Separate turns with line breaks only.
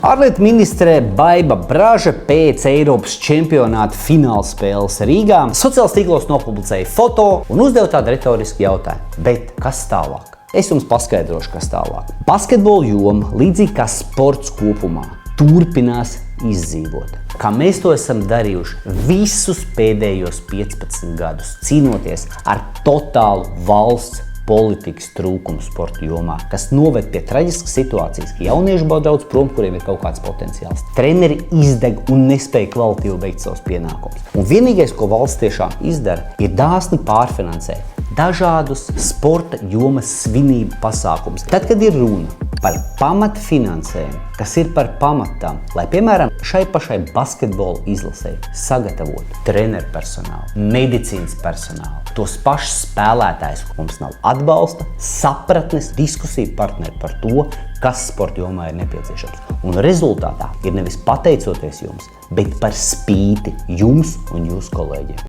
Ārlietu ministre Baiba Braža pēc Eiropas čempionāta finālspēles Rīgā sociālajos tīklos nopublicēja foto un uzdeva tādu retorisku jautājumu. Bet kas tālāk? Es jums paskaidrošu, kas tālāk. Basketbola joma, līdzīgi kā sports kopumā, turpinās izdzīvot. Kā mēs to esam darījuši visus pēdējos 15 gadus, cīnoties ar totālu valsts politikas trūkumu sporta jomā, kas noved pie traģiskas situācijas, ka jaunieši brauc prom, kuriem ir kaut kāds potenciāls. Treneri izdeg un nespēja kvalitīvi veikt savus pienākumus. Un vienīgais, ko valsts tiešām izdara, ir dāsni pārfinansēt dažādus sporta jomas svinību pasākumus. Tad, kad ir runa par pamatfinansējumu, kas ir par pamatām, lai, piemēram, šai pašai basketbola izlasei sagatavotu treneru personālu, medicīnas personālu, tos pašus spēlētājus, mums nav atbalsta, sapratnes, diskusiju partneri par to, kas sporta jomā ir nepieciešams. Un rezultātā ir nevis pateicoties jums, bet par spīti jums un jūsu kolēģiem.